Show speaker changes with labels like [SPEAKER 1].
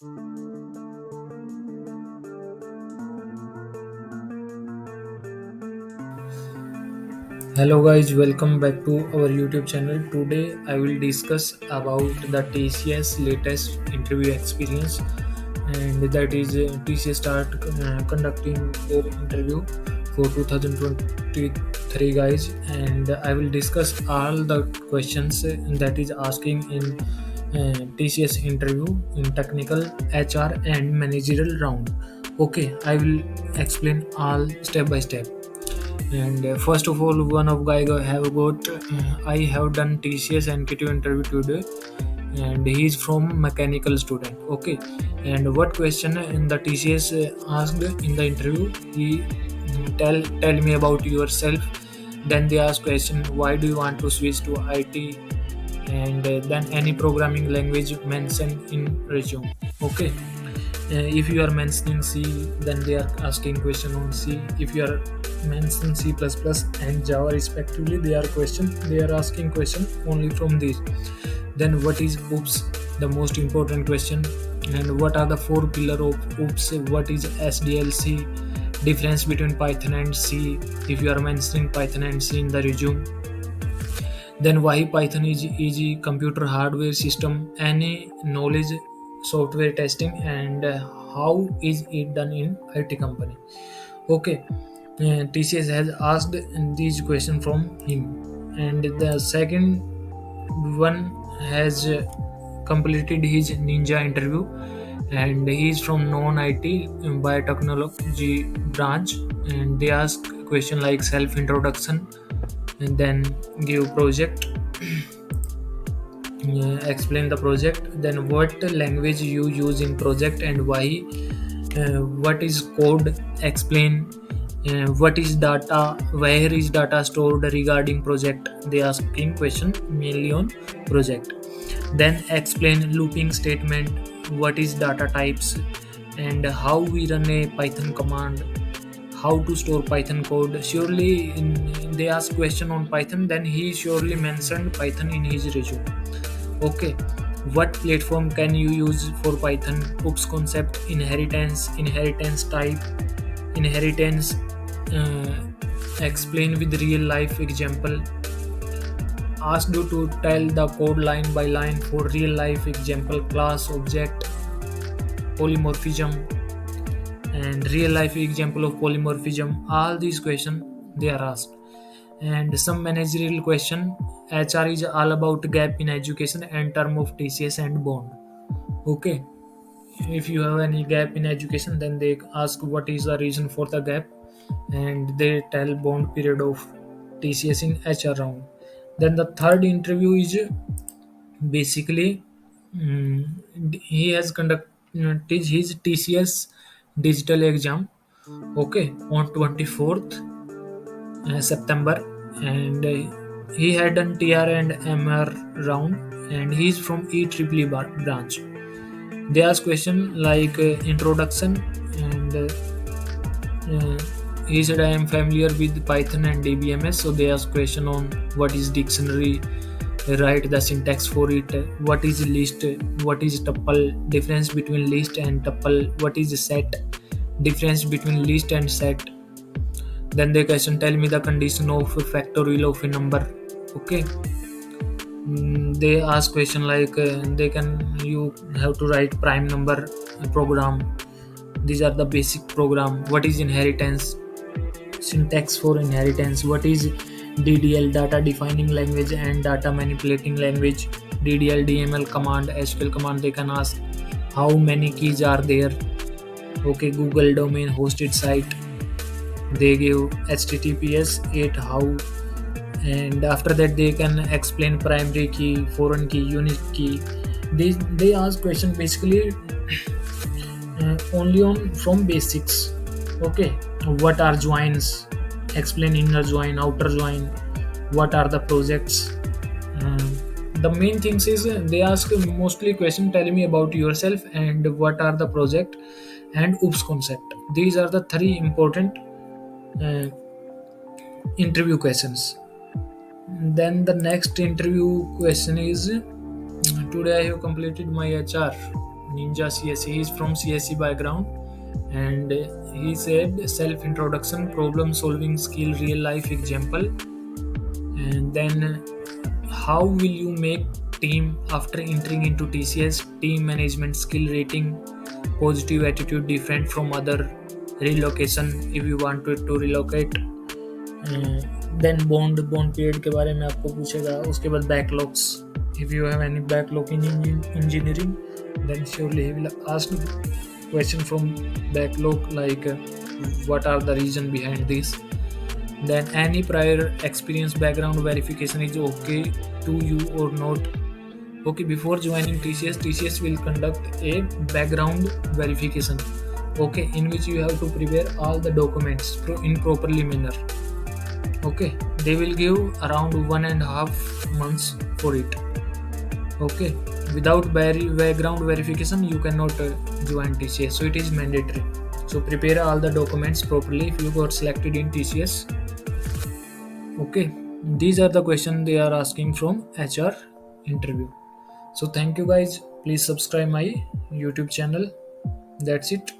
[SPEAKER 1] Hello guys, welcome back to our YouTube channel. Today I will discuss about the TCS latest interview experience, and that is TCS start conducting their interview for 2023 guys, and I will discuss all the questions that is asking in TCS interview in technical, HR and managerial round. Okay, I will explain all step by step. And first of all, one of guy have got I have done TCS NQ interview today, and he is from mechanical student. Okay, and what question in the TCS asked in the interview? He tell me about yourself. Then they ask question, why do you want to switch to IT? And then any programming language mentioned in resume. Okay, if you are mentioning C, then they are asking question on C. If you are mentioning C++ and Java respectively, they are asking question only from these. Then what is OOPS, the most important question, and what are the four pillar of OOPS? What is SDLC? Difference between Python and C. If you are mentioning Python and C in the resume, then why Python is easy computer hardware system, any knowledge software testing, and how is it done in IT company. Okay, TCS has asked these questions from him, and the second one has completed his ninja interview, and he is from non-IT biotechnology branch, and they ask question like self introduction, and then give project, explain the project, then what language you use in project and why, what is code, explain, what is data, where is data stored regarding project. They asking question mainly on project. Then explain looping statement, what is data types, and how we run a Python command, how to store Python code. Surely they ask question on Python, then he surely mentioned Python in his resume. Okay, what platform can you use for Python? Oops concept, inheritance type, inheritance, uh, explain with real life example. Asked you to tell the code line by line for real life example, class, object, polymorphism, and real life example of polymorphism. All these questions they are asked. And some managerial question. HR is all about gap in education and term of TCS and bond. Okay, if you have any gap in education, then they ask what is the reason for the gap, and they tell bond period of TCS in HR round. Then the third interview is basically, he has conducted his TCS digital exam. Okay, on 24th September, and he had done TR and MR round, and he is from EEE branch. They ask question like introduction, and he said I am familiar with Python and DBMS. So they ask question on what is dictionary, write the syntax for it, what is list, what is tuple, difference between list and tuple, what is set, difference between list and set. Then they question tell me the condition of factorial of a number. Okay, they ask question like they can you have to write prime number program. These are the basic program. What is inheritance, syntax for inheritance. What is DDL, data defining language and data manipulating language. DDL, DML command, SQL command. They can ask how many keys are there. Okay, Google domain hosted site, they give HTTPS 8 how, and after that they can explain primary key, foreign key, unique key. They ask question basically only on from basics. Okay, what are joins, explain inner join, outer join, what are the projects. The main things is they ask mostly question tell me about yourself and what are the project and oops concept. These are the three important uh, interview questions. Then the next interview question is, today I have completed my HR. Ninja CSE. He is from CSE background, and he said self introduction, problem solving skill, real life example, and then how will you make team after entering into TCS, team management skill rating, positive attitude different from other, relocation if you wanted to relocate, then bond period के बारे में आपको पूछेगा. उसके बाद backlogs, if you have any backlog in engineering then surely he will ask question from backlog like what are the reason behind this. Then any prior experience background verification is okay to you or not. Okay, before joining TCS will conduct a background verification, okay, in which you have to prepare all the documents in properly manner. Okay, they will give around 1.5 months for it. Okay, without background verification you cannot join TCS, so it is mandatory. So prepare all the documents properly if you got selected in TCS. Okay, these are the questions they are asking from HR interview. So thank you guys, please subscribe my YouTube channel. That's it.